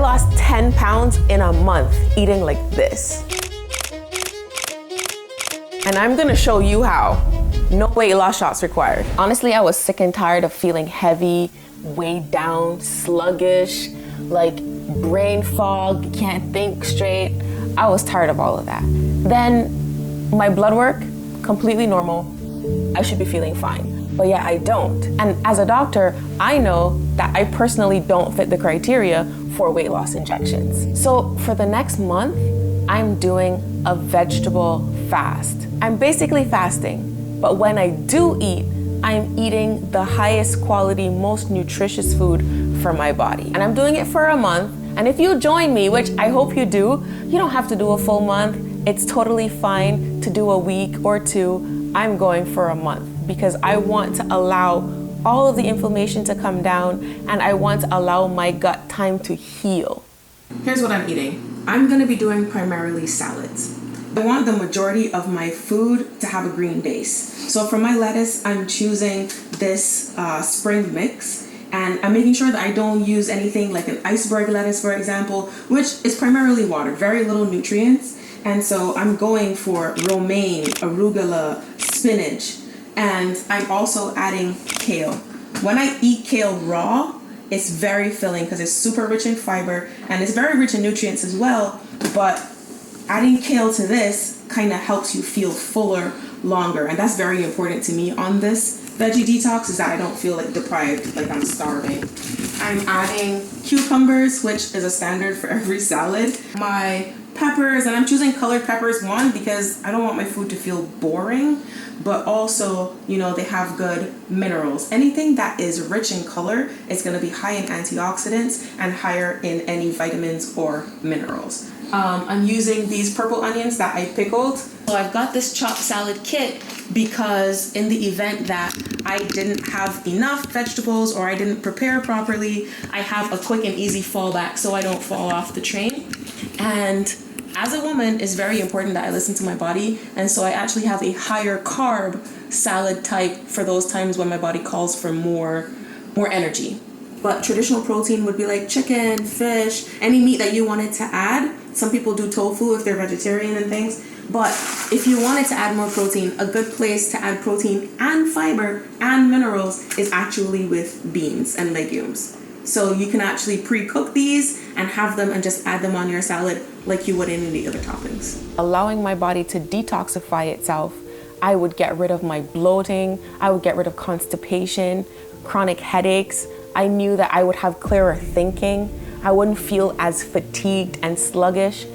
lost 10 pounds in a month eating like this. And I'm gonna show you how. No weight loss shots required. Honestly, I was sick and tired of feeling heavy, weighed down, sluggish, like brain fog, can't think straight. I was tired of all of that. Then my blood work, completely normal. I should be feeling fine, but yeah, I don't. And as a doctor, I know that I personally don't fit the criteria for weight loss injections. So for the next month, I'm doing a vegetable fast. I'm basically fasting, but when I do eat, I'm eating the highest quality, most nutritious food for my body. And I'm doing it for a month. And if you join me, which I hope you do, you don't have to do a full month. It's totally fine to do a week or two. I'm going for a month because I want to allow all of the inflammation to come down and I want to allow my gut time to heal. Here's what I'm eating. I'm gonna be doing primarily salads. I want the majority of my food to have a green base. So for my lettuce, I'm choosing this spring mix, and I'm making sure that I don't use anything like an iceberg lettuce, for example, which is primarily water, very little nutrients. And so I'm going for romaine, arugula, spinach, and I'm also adding kale. When I eat kale raw, it's very filling because it's super rich in fiber and it's very rich in nutrients as well, but adding kale to this kind of helps you feel fuller longer, and that's very important to me on this veggie detox, is that I don't feel like deprived, like I'm starving. I'm adding cucumbers, which is a standard for every salad. My peppers, and I'm choosing colored peppers, one, because I don't want my food to feel boring, but also, you know, they have good minerals. Anything that is rich in color is going to be high in antioxidants and higher in any vitamins or minerals. I'm using these purple onions that I pickled. So I've got this chopped salad kit because in the event that I didn't have enough vegetables or I didn't prepare properly, I have a quick and easy fallback so I don't fall off the train. And as a woman, it's very important that I listen to my body. And so I actually have a higher carb salad type for those times when my body calls for more energy. But traditional protein would be like chicken, fish, any meat that you wanted to add. Some people do tofu if they're vegetarian and things. But if you wanted to add more protein, a good place to add protein and fiber and minerals is actually with beans and legumes. So you can actually pre-cook these and have them and just add them on your salad like you would in any other toppings. Allowing my body to detoxify itself, I would get rid of my bloating, I would get rid of constipation, chronic headaches. I knew that I would have clearer thinking. I wouldn't feel as fatigued and sluggish,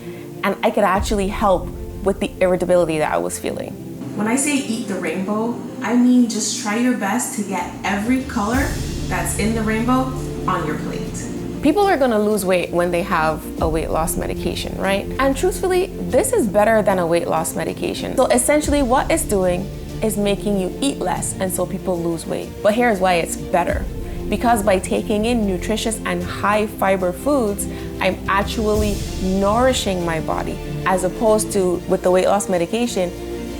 and I could actually help with the irritability that I was feeling. When I say eat the rainbow, I mean just try your best to get every color that's in the rainbow on your plate. People are gonna lose weight when they have a weight loss medication, right? And truthfully, this is better than a weight loss medication. So essentially what it's doing is making you eat less, and so people lose weight. But here's why it's better. Because by taking in nutritious and high fiber foods, I'm actually nourishing my body, as opposed to with the weight loss medication,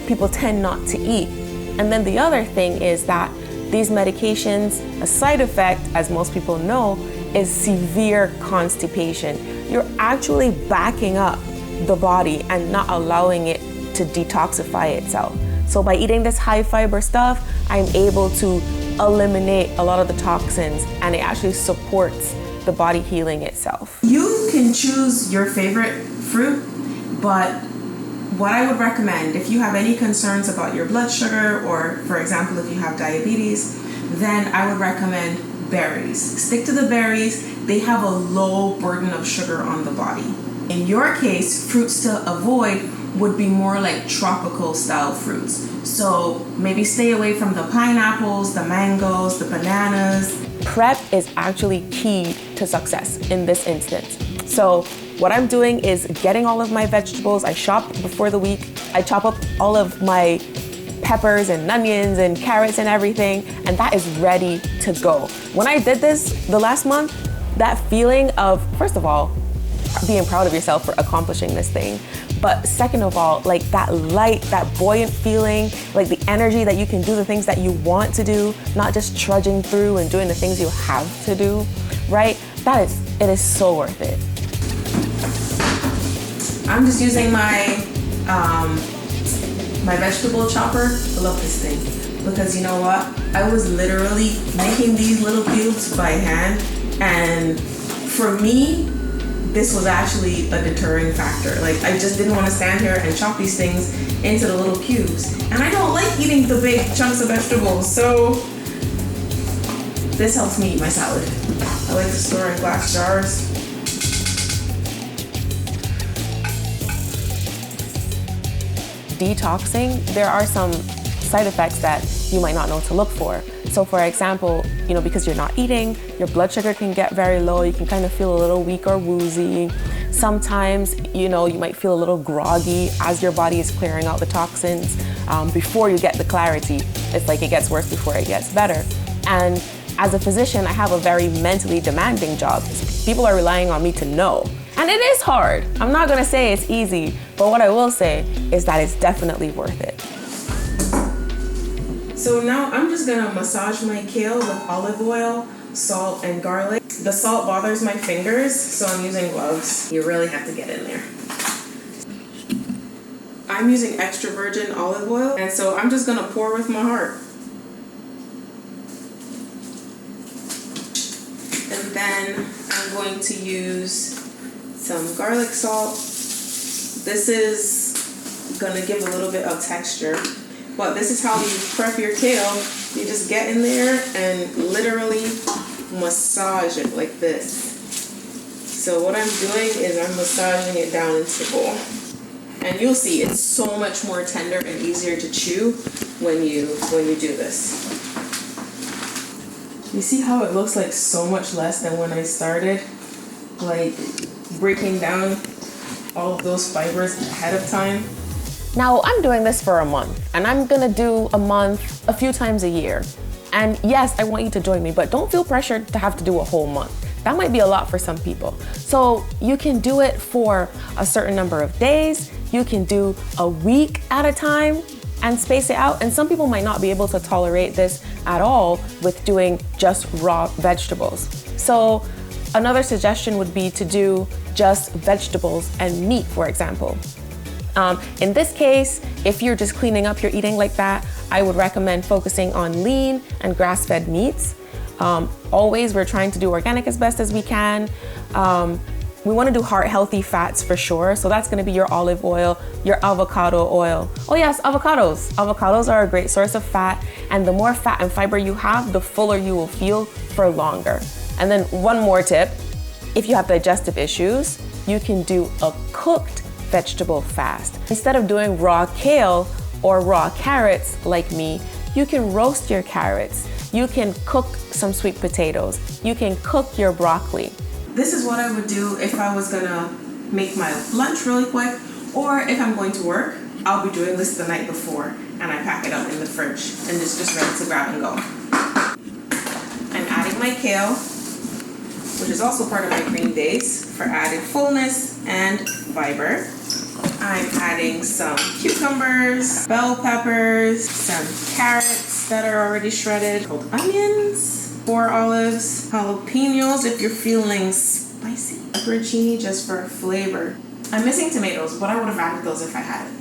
people tend not to eat. And then the other thing is that these medications, a side effect, as most people know, is severe constipation. You're actually backing up the body and not allowing it to detoxify itself. So by eating this high fiber stuff, I'm able to eliminate a lot of the toxins, and it actually supports the body healing itself. You can choose your favorite fruit, but what I would recommend, if you have any concerns about your blood sugar, or for example, if you have diabetes, then I would recommend berries. Stick to the berries. They have a low burden of sugar on the body. In your case, fruits to avoid would be more like tropical style fruits. So maybe stay away from the pineapples, the mangoes, the bananas. Prep is actually key to success in this instance. So what I'm doing is getting all of my vegetables. I shop before the week. I chop up all of my peppers and onions and carrots and everything, and that is ready to go. When I did this the last month, that feeling of, first of all, being proud of yourself for accomplishing this thing, but second of all, like that light, that buoyant feeling, like the energy that you can do the things that you want to do, not just trudging through and doing the things you have to do, right? It is so worth it. I'm just using my my vegetable chopper. I love this thing because you know what? I was literally making these little cubes by hand, and for me, this was actually a deterring factor. Like, I just didn't want to stand here and chop these things into the little cubes. And I don't like eating the big chunks of vegetables, so this helps me eat my salad. I like to store in glass jars. Detoxing, there are some side effects that you might not know to look for. So for example, you know, because you're not eating, your blood sugar can get very low. You can kind of feel a little weak or woozy. Sometimes, you know, you might feel a little groggy as your body is clearing out the toxins before you get the clarity. It's like it gets worse before it gets better. And as a physician, I have a very mentally demanding job. People are relying on me to know. And it is hard. I'm not gonna say it's easy, but what I will say is that it's definitely worth it. So now I'm just gonna massage my kale with olive oil, salt, and garlic. The salt bothers my fingers, so I'm using gloves. You really have to get in there. I'm using extra virgin olive oil, and so I'm just gonna pour with my heart. And then I'm going to use some garlic salt. This is gonna give a little bit of texture, but this is how you prep your kale. You just get in there and literally massage it like this. So what I'm doing is I'm massaging it down into the bowl. And you'll see it's so much more tender and easier to chew when you do this. You see how it looks like so much less than when I started? Like breaking down all of those fibers ahead of time. Now I'm doing this for a month, and I'm gonna do a month a few times a year. And yes, I want you to join me, but don't feel pressured to have to do a whole month. That might be a lot for some people. So you can do it for a certain number of days. You can do a week at a time and space it out. And some people might not be able to tolerate this at all with doing just raw vegetables. So another suggestion would be to do just vegetables and meat, for example. In this case, if you're just cleaning up your eating like that, I would recommend focusing on lean and grass-fed meats. Always, we're trying to do organic as best as we can. We want to do heart-healthy fats for sure. So that's going to be your olive oil, your avocado oil. Oh yes, avocados. Avocados are a great source of fat, and the more fat and fiber you have, the fuller you will feel for longer. And then one more tip, if you have digestive issues, you can do a cooked vegetable fast. Instead of doing raw kale or raw carrots like me, you can roast your carrots. You can cook some sweet potatoes. You can cook your broccoli. This is what I would do if I was gonna make my lunch really quick, or if I'm going to work, I'll be doing this the night before and I pack it up in the fridge and it's just ready to grab and go. I'm adding my kale, which is also part of my green days for added fullness and fiber. I'm adding some cucumbers, bell peppers, some carrots that are already shredded, cold onions, 4 olives, jalapenos if you're feeling spicy, pepperoncini just for flavor. I'm missing tomatoes, but I would have added those if I had it.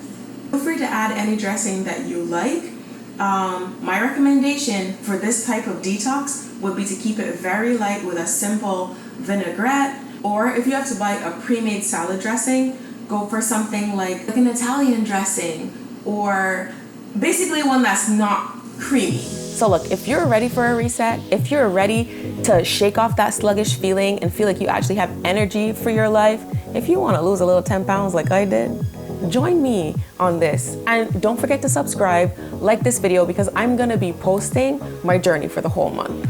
Feel free to add any dressing that you like. My recommendation for this type of detox would be to keep it very light with a simple vinaigrette, or if you have to buy a pre-made salad dressing, go for something like an Italian dressing, or basically one that's not creamy. So look, if you're ready for a reset, if you're ready to shake off that sluggish feeling and feel like you actually have energy for your life, if you want to lose a little 10 pounds like I did, join me on this. And don't forget to subscribe, like this video, because I'm gonna be posting my journey for the whole month.